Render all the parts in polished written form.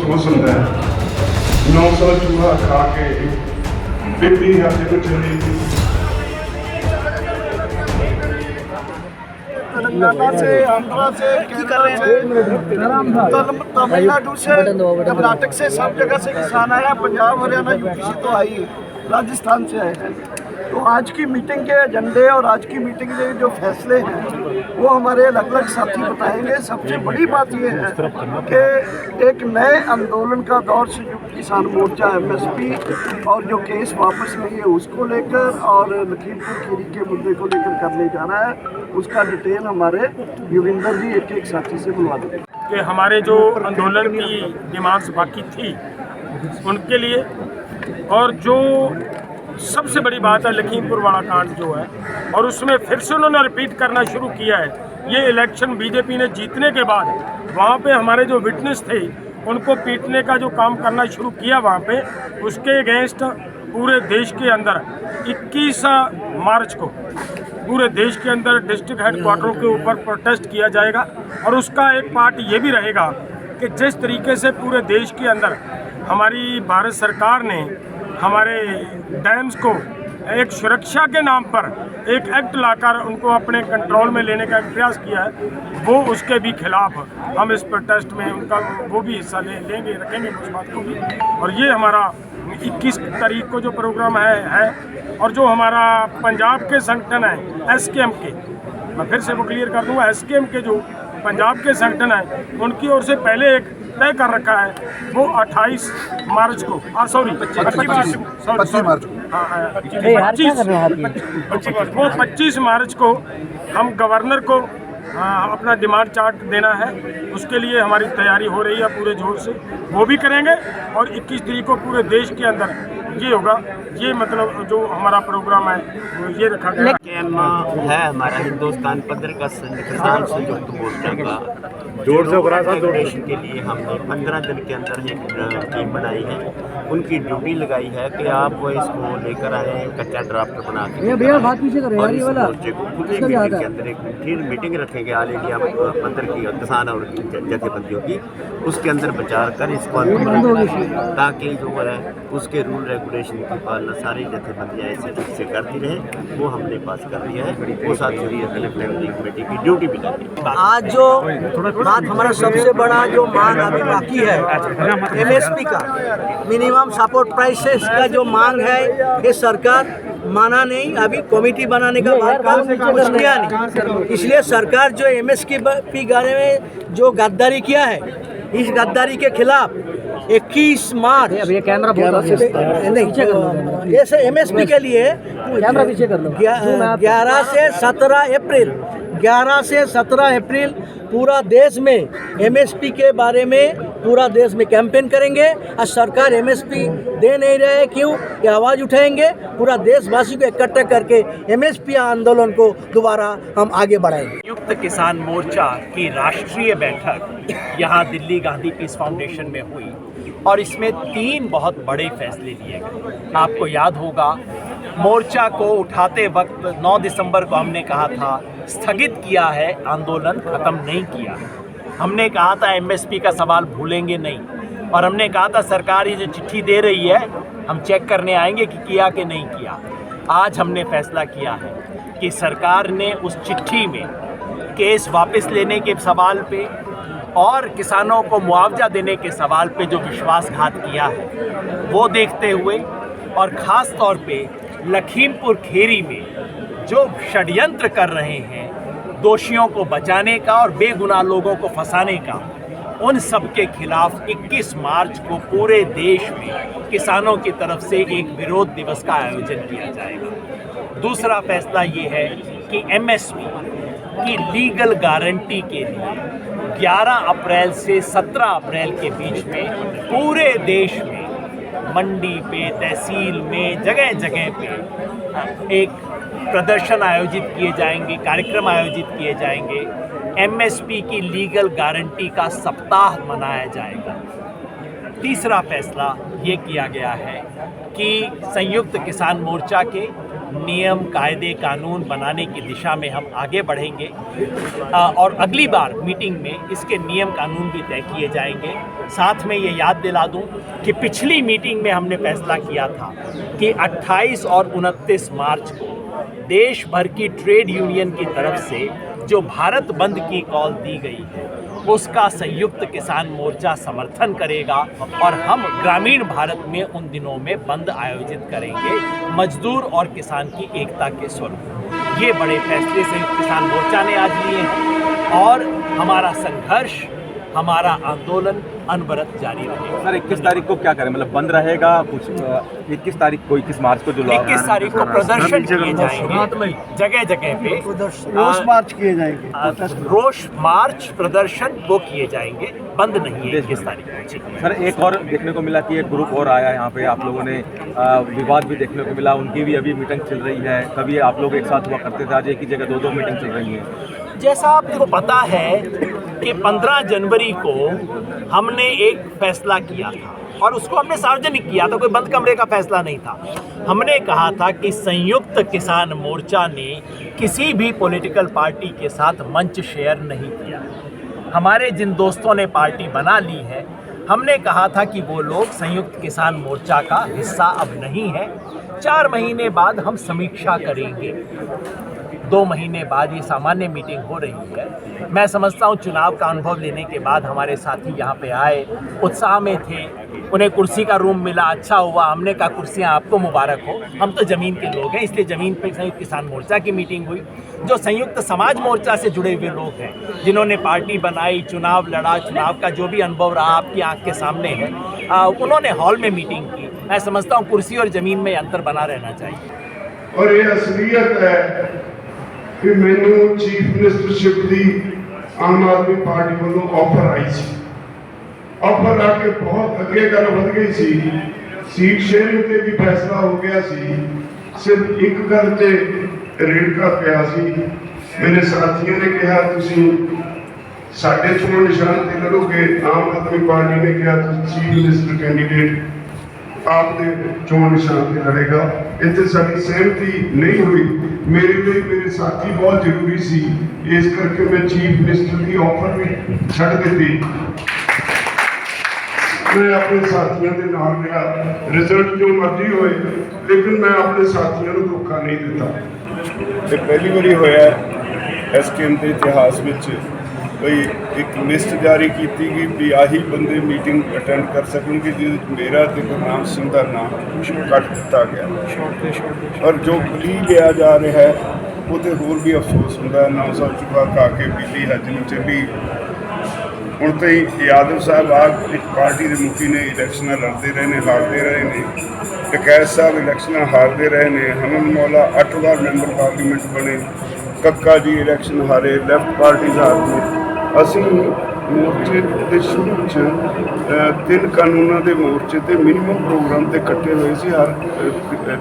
पसंद है 9 साल चूहा खा के बेबी हाथे को चली थी। तेलंगाना से, आंध्रा से, केरला से, तमिलनाडु से, कर्नाटक से, सब जगह से किसान आए हैं। पंजाब, हरियाणा, यूपी से तो आई है, राजस्थान से आए हैं। तो आज की मीटिंग के एजेंडे और आज की मीटिंग के जो फैसले हैं वो हमारे अलग अलग साथी बताएंगे। सबसे बड़ी बात ये है कि एक नए आंदोलन का दौर संयुक्त किसान मोर्चा एमएसपी और जो केस वापस लिए है उसको लेकर और लखीमपुर खीरी के मुद्दे को लेकर करने जाना है। उसका डिटेल हमारे योगिंदर जी एक एक साथी से बुलवा देंगे कि हमारे जो आंदोलन की डिमांड्स बाकी थी उनके लिए, और जो सबसे बड़ी बात है लखीमपुर वाला कांड जो है, और उसमें फिर से उन्होंने रिपीट करना शुरू किया है। ये इलेक्शन बीजेपी ने जीतने के बाद वहाँ पे हमारे जो विटनेस थे उनको पीटने का जो काम करना शुरू किया वहाँ पे, उसके अगेंस्ट पूरे देश के अंदर 21 मार्च को पूरे देश के अंदर डिस्ट्रिक्ट हेडक्वार्टरों के ऊपर प्रोटेस्ट किया जाएगा। और उसका एक पार्ट ये भी रहेगा कि जिस तरीके से पूरे देश के अंदर हमारी भारत सरकार ने हमारे डैम्स को एक सुरक्षा के नाम पर एक एक्ट लाकर उनको अपने कंट्रोल में लेने का प्रयास किया है, वो उसके भी खिलाफ हम इस प्रोटेस्ट में उनका वो भी हिस्सा लेंगे, रखेंगे उस बात को भी। और ये हमारा 21 तारीख को जो प्रोग्राम है और जो हमारा पंजाब के संगठन है एसकेएम के, मैं फिर से वो क्लियर कर दूँगा, एसकेएम के जो पंजाब के संगठन है उनकी ओर से पहले एक तय कर रखा है, वो 28 मार्च को 25 मार्च को हम गवर्नर को अपना डिमांड चार्ट देना है। उसके लिए हमारी तैयारी हो रही है पूरे जोर से, वो भी करेंगे। और 21 तारीख को पूरे देश के अंदर ये होगा, ये मतलब जो हमारा प्रोग्राम है वो ये रखा गया है। हमारा हिंदुस्तान पत्र का किसान संयुक्त मोर्चा का जोर से रेगुलेशन के लिए हमने 15 दिन के अंदर एक टीम बनाई है। उनकी ड्यूटी लगाई है कि आप वो इसको लेकर आए कच्चा ड्राफ्ट बना के, और इस मोर्चे को खुली मीटिंग के अंदर एक मीटिंग रखेंगे ऑल इंडिया मंत्र की किसान और जथेबंदियों की, उसके अंदर विचार कर इसको ताकि जो है उसके रूल रेगुलेशन की पालना सारी जथेबंदियाँ ऐसे ठीक से करती रहे, वो हमने पास कर दिया है। वो साथ जुड़ी कमेटी की ड्यूटी भी लगी। आज जो बात हमारा सबसे बड़ा जो मांग अभी बाकी है एमएसपी का, मिनिमम सपोर्ट प्राइसेस का जो मांग है, ये सरकार माना नहीं, अभी कमेटी बनाने का बात कुछ किया नहीं। इसलिए सरकार जो एमएसपी बारे में जो गद्दारी किया है, इस गद्दारी के खिलाफ 21 मार्च ऐसे एमएसपी के लिए 11 से 17 अप्रैल पूरा देश में एमएसपी के बारे में पूरा देश में कैंपेन करेंगे। और सरकार एमएसपी दे नहीं रहे क्यों, ये आवाज़ उठाएंगे, पूरा देशवासी को इकट्ठा करके एमएसपी आंदोलन को दोबारा हम आगे बढ़ाएंगे। संयुक्त किसान मोर्चा की राष्ट्रीय बैठक यहाँ दिल्ली गांधी पीस फाउंडेशन में हुई और इसमें 3 बहुत बड़े फैसले लिए गए। आपको याद होगा मोर्चा को उठाते वक्त 9 दिसंबर को हमने कहा था स्थगित किया है, आंदोलन खत्म नहीं किया। हमने कहा था एमएसपी का सवाल भूलेंगे नहीं, और हमने कहा था सरकार ये जो चिट्ठी दे रही है हम चेक करने आएंगे कि किया कि नहीं किया। आज हमने फैसला किया है कि सरकार ने उस चिट्ठी में केस वापस लेने के सवाल पे और किसानों को मुआवजा देने के सवाल पे जो विश्वासघात किया है वो देखते हुए, और ख़ास तौर पे लखीमपुर खीरी में जो षड्यंत्र कर रहे हैं दोषियों को बचाने का और बेगुनाह लोगों को फंसाने का, उन सब के खिलाफ 21 मार्च को पूरे देश में किसानों की तरफ से एक विरोध दिवस का आयोजन किया जाएगा। दूसरा फैसला ये है कि एमएसपी की लीगल गारंटी के लिए 11 अप्रैल से 17 अप्रैल के बीच में पूरे देश में मंडी पे, तहसील में, जगह जगह पे एक प्रदर्शन आयोजित किए जाएंगे, कार्यक्रम आयोजित किए जाएंगे। एमएसपी की लीगल गारंटी का सप्ताह मनाया जाएगा। तीसरा फैसला ये किया गया है कि संयुक्त किसान मोर्चा के नियम कायदे कानून बनाने की दिशा में हम आगे बढ़ेंगे और अगली बार मीटिंग में इसके नियम कानून भी तय किए जाएंगे। साथ में ये याद दिला दूं कि पिछली मीटिंग में हमने फैसला किया था कि 28 और 29 मार्च को देश भर की ट्रेड यूनियन की तरफ से जो भारत बंद की कॉल दी गई है उसका संयुक्त किसान मोर्चा समर्थन करेगा और हम ग्रामीण भारत में उन दिनों में बंद आयोजित करेंगे मजदूर और किसान की एकता के स्वरूप। ये बड़े फैसले संयुक्त किसान मोर्चा ने आज लिए हैं और हमारा संघर्ष, हमारा आंदोलन अनवरत जारी रहेगा। सर 21 तारीख को क्या करें, मतलब बंद रहेगा कुछ? 21 तारीख को, 21 मार्च को जो 21 तारीख को प्रदर्शन किए जाएंगे जगह जगह पे, रोष मार्च किए जाएंगे, रोष मार्च प्रदर्शन वो किए जाएंगे, बंद नहीं है 21 तारीख को। सर एक और देखने को मिला कि एक ग्रुप और आया यहाँ पे, आप लोगों ने विवाद भी देखने को मिला, उनकी भी अभी मीटिंग चल रही है। कभी आप लोग एक साथ हुआ करते थे, आज एक ही जगह दो मीटिंग चल रही है। जैसा आपको पता है कि 15 जनवरी को हमने एक फैसला किया था और उसको हमने सार्वजनिक किया था, कोई बंद कमरे का फैसला नहीं था। हमने कहा था कि संयुक्त किसान मोर्चा ने किसी भी पॉलिटिकल पार्टी के साथ मंच शेयर नहीं किया। हमारे जिन दोस्तों ने पार्टी बना ली है, हमने कहा था कि वो लोग संयुक्त किसान मोर्चा का हिस्सा अब नहीं है। 4 महीने बाद हम समीक्षा करेंगे, 2 महीने बाद ये सामान्य मीटिंग हो रही है। मैं समझता हूँ चुनाव का अनुभव लेने के बाद हमारे साथी यहाँ पे आए, उत्साह में थे, उन्हें कुर्सी का रूम मिला, अच्छा हुआ। हमने कहा कुर्सियाँ आपको मुबारक हो, हम तो ज़मीन के लोग हैं, इसलिए ज़मीन पे संयुक्त किसान मोर्चा की मीटिंग हुई। जो संयुक्त समाज मोर्चा से जुड़े हुए लोग हैं, जिन्होंने पार्टी बनाई, चुनाव लड़ा, चुनाव का जो भी अनुभव रहा आपकी आँख के सामने है, उन्होंने हॉल में मीटिंग की। मैं समझता हूँ कुर्सी और ज़मीन में अंतर बना रहना चाहिए। और ये असलियत है कि मैनू चीफ मिनिस्टरशिप की आम आदमी पार्टी वालों ऑफर आई सी। ऑफर आके बहुत अगे गल वध गई सी, सीट शेयरिंग ते भी फैसला हो गया सी। सिर्फ एक गल ते रेड़का पिया सी। मेरे साथियों ने कहा तुसीं साडे चोण निशान ते लड़ोगे। आम आदमी पार्टी ने कहा चीफ मिनिस्टर कैंडीडेट आपने चोण निशान से लड़ेगा। इतने सारी सहमति नहीं हुई। मेरे लिए मेरे साथी बहुत जरूरी सी, इस करके मैं चीफ मिनिस्टर की ऑफर भी छड़ दी। मैं अपने साथियों के नाल रहा, रिजल्ट जो मर्जी होए, लेकिन मैं अपने साथियों को धोखा नहीं दिता। ये पहली बारी होया एसकेएम के इतिहास में कोई एक लिस्ट जारी की गई भी आही बंदे मीटिंग अटेंड कर सकेंगे, जिस मेरा तो गुरनाम सिंह का नाम कट दिता गया। और जो प्ली लिया जा रहा है वो तो होर भी अफसोस होंगे। 900 चुका खा के बिजली हज नहीं चली। हूँ तो यादव साहब आज एक पार्टी के मुखी ने इलैक्शन लड़ते रहे हैं, हारते रहे हैं। डकैत साहब इलैक्शन हारते रहे हैं। हनन मौला 8 बार मैंबर पार्लीमेंट बने। कक्का जी इलैक्शन हारे, लैफ्ट पार्टी हारते। ਅਸੀਂ मोर्चे के शुरू 3 कानूनों के मोर्चे ते मिनीमम प्रोग्राम ते इकट्ठे हुए सी। हर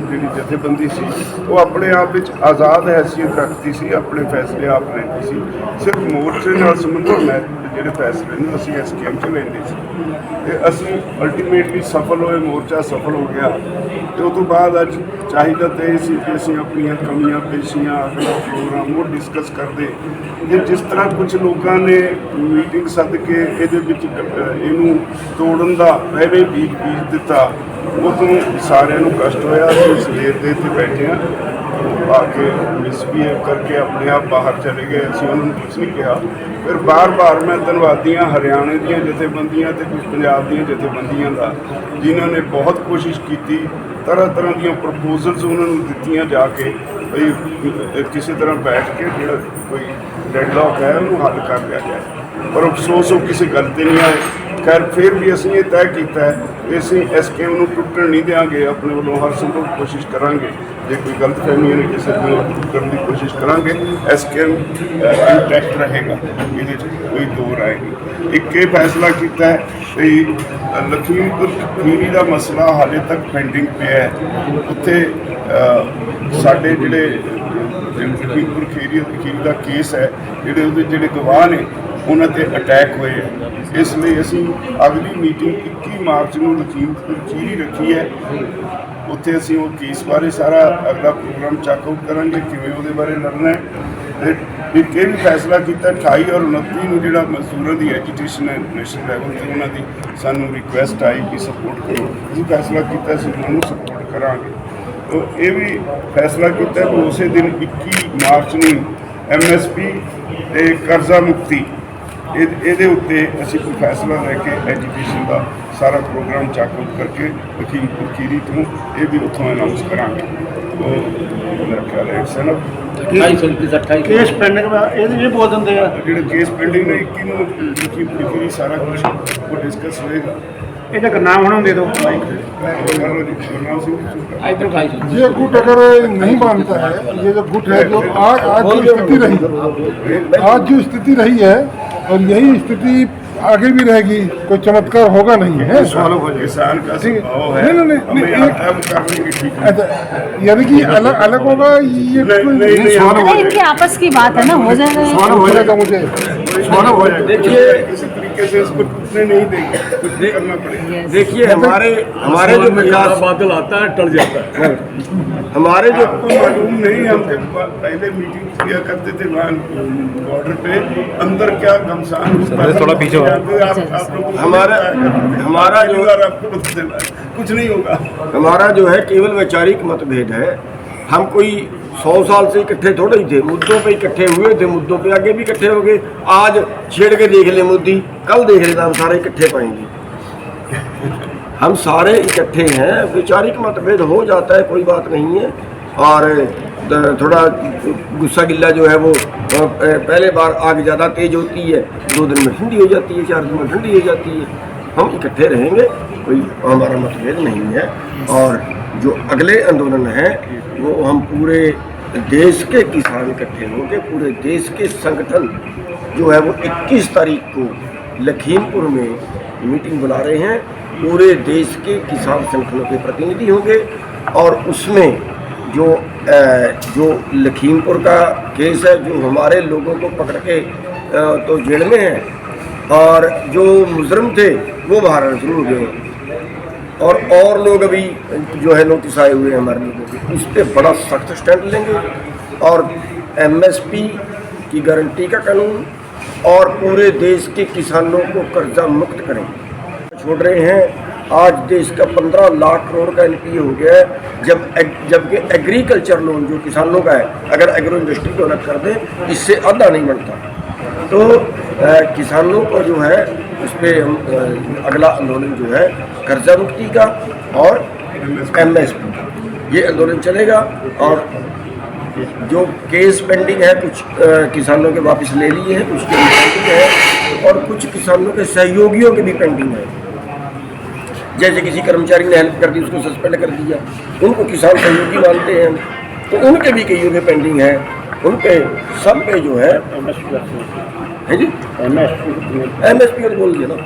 जी जथेबंदी सी वो अपने आप में आज़ाद हैसियत रखती सी, अपने फैसले आप लेती सी। सिर्फ मोर्चे नाल संबंधित जोड़े फैसले ने असी एसकेएम च लेंदे सी। असी अल्टीमेटली सफल होए, मोर्चा सफल हो गया। तो उस तो बाद अज चाहिए तो यह सी कि असीं अपनियां कमियां पेशियां अपना प्रोग्राम वो डिस्कस करते। जिस तरह कुछ लोगों ने मीटिंग सद के इनू तोड़न का पहले बीज दिता, उदों सारे कष्ट होया। सवेर के इतने बैठे हैं, आके मिसबिहेव करके अपने आप बाहर चले गए। असीं उन्होंने कुछ नहीं कहा। फिर बार बार मैं धन्नवादियाँ हरियाणे दी जथेबंदियाँ ते कुछ पंजाब दी जथेबंदियाँ का, जिन्होंने बहुत कोशिश की। तरह तरह दी प्रपोजल्स उन्होंने दित्तियां जाके भाई किसी तरह बैठ के जो कोई डेडलॉक है उन्होंने हल कर लिया जाए। पर अफसोस वो किसी गल ते नहीं आए। खैर फिर भी असीं ये तय किया है कि असीं एसकेएम नूं टुटण नहीं देंगे। अपने वालों हर संभव कोशिश करांगे। जो कोई गलतफहमी ने किसी को करने की कोशिश करांगे, एसकेएम इंटैक्ट रहेगा, ये कोई दो राय नहीं। एक ये फैसला किया है कि लखीमपुर खीरी का मसला हाले तक पेंडिंग पे है। उत्थे साडे जिहड़े लखीमपुर खीरी का केस है, जिहड़े गवाह ने उन्होंने अटैक हुए हैं। इसलिए असी अगली मीटिंग 21 मार्च को लखीमपुर खीरी रखी है। ਉੱਥੇ ਅਸੀਂ ਉਹ ਕੇਸ ਬਾਰੇ ਸਾਰਾ ਅਗਲਾ ਪ੍ਰੋਗਰਾਮ ਚੈੱਕ ਆਊਟ ਕਰਾਂਗੇ, ਕਿਵੇਂ ਉਹਦੇ ਬਾਰੇ ਲੜਨਾ ਹੈ। ਤੇ ਇੱਕ ਇਹ ਵੀ ਫੈਸਲਾ ਕੀਤਾ 28 ਔਰ 29 ਨੂੰ ਜਿਹੜਾ ਮਜ਼ਦੂਰਾਂ ਦੀ ਐਜੀਟੇਸ਼ਨ ਹੈ ਨੈਸ਼ਨਲ ਲੈਵਲ 'ਤੇ, ਉਹਨਾਂ ਦੀ ਸਾਨੂੰ ਰਿਕੁਐਸਟ ਆਈ ਕਿ ਸਪੋਰਟ ਕਰੋ, ਅਸੀਂ ਫੈਸਲਾ ਕੀਤਾ ਸੀ ਉਹਨਾਂ ਨੂੰ ਸਪੋਰਟ ਕਰਾਂਗੇ। ਤੋ ਇਹ ਵੀ ਫੈਸਲਾ ਕੀਤਾ ਕਿ ਉਸੇ ਦਿਨ 21 ਮਾਰਚ ਨੂੰ MSP ਤੇ ਕਰਜ਼ਾ ਮੁਕਤੀ ਇਹਦੇ ਉੱਤੇ ਅਸੀਂ ਕੋਈ ਫੈਸਲਾ ਲੈ ਕੇ ਐਜੂਕੇਸ਼ਨ ਦਾ ਸਾਰਾ ਪ੍ਰੋਗਰਾਮ ਚੈੱਕ ਆਊਟ ਕਰਕੇ ਲਖੀਮਪੁਰ ਖੀਰੀ ਤੋਂ ਇਹ ਵੀ ਉੱਥੋਂ ਅਨਾਉਂਸ ਕਰਾਂਗੇ। ਉਹ ਮੇਰਾ ਖਿਆਲ ਹੈ ਸਨਬ केस पेंडिंग में ये बोल देंगे ਜਿਹੜੇ ਕੇਸ ਪੈਂਡਿੰਗ ਨੇ 21 ਨੂੰ ਲਖੀਮਪੁਰ ਖੀਰੀ ਸਾਰਾ ਕੁਝ ਉਹ ਡਿਸਕਸ ਹੋਏਗਾ। इनका नाम होना दे दो। ये गुट अगर नहीं मानता है, ये जो गुट है जो आज जो स्थिति रही, आज जो स्थिति रही है और यही स्थिति आगे भी रहेगी, कोई चमत्कार होगा नहीं है। किसान का स्वभाव है, नहीं, हमें आता है कर लेंगे, ठीक है। अच्छा, यानी कि अलग अलग होगा ये नहीं, इनकी आपस की बात है ना, हो जाएगा। हो जाएगा मुझे देखिए किसी तरीके से इसको टूटने नहीं देंगे, कुछ भी करना पड़ेगा। देखिए हमारे जो विकास बादल आता है टल जाता है। हमारे जो आपको मालूम नहीं, हम जब पहले मीटिंग किया करते थे वहाँ बॉर्डर पे अंदर क्या घमसान होता है, थोड़ा पीछे हमारा जो कुछ नहीं होगा। हमारा जो है केवल वैचारिक मतभेद है। हम कोई 100 साल से इकट्ठे थोड़े ही थे, मुद्दों पे इकट्ठे हुए थे, मुद्दों पे आगे भी इकट्ठे हो गए। आज छेड़ के देख ले मोदी, कल देख लेना हम सारे इकट्ठे पाएंगे। हम सारे इकट्ठे हैं, वैचारिक मतभेद हो जाता है, कोई बात नहीं है। और थोड़ा गुस्सा गिल्ला जो है वो पहले बार आग ज़्यादा तेज होती है, 2 दिन में ठंडी हो जाती है, 4 दिन में ठंडी हो जाती है। हम इकट्ठे रहेंगे, कोई हमारा मतभेद नहीं है। और जो अगले आंदोलन है वो हम पूरे देश के किसान इकट्ठे होंगे, पूरे देश के संगठन जो है वो 21 तारीख को लखीमपुर में मीटिंग बुला रहे हैं। पूरे देश के किसान संगठनों के प्रतिनिधि होंगे और उसमें जो लखीमपुर का केस है, जो हमारे लोगों को पकड़ के तो जेल में है, और जो मुजरिम थे वो बाहर शुरू हो गए, और लोग अभी जो है नोटिस आए हुए हैं हमारे लोगों के, उस पर बड़ा सख्त स्टैंड लेंगे। और MSP की गारंटी का कानून और पूरे देश के किसानों को कर्जा मुक्त करेंगे। छोड़ रहे हैं, आज देश का 15 लाख करोड़ का NPA हो गया है, जबकि एग्रीकल्चर लोन जो किसानों का है, अगर एग्रो इंडस्ट्री को अलग कर दें, इससे आधा नहीं बनता। तो किसानों को जो है उस पर हम अगला आंदोलन जो है कर्जा मुक्ति का और MSP का, ये आंदोलन चलेगा। और जो केस पेंडिंग है, कुछ किसानों के वापस ले लिए हैं, कुछ के पेंडिंग है, और कुछ किसानों के सहयोगियों के भी पेंडिंग है। जैसे किसी कर्मचारी ने हेल्प कर दी, उसको सस्पेंड कर दिया, उनको किसान सहयोगी मानते हैं, तो उनके भी कईयों के पेंडिंग है। उन पे सब पे जो है जी MSP बोल दिया ना।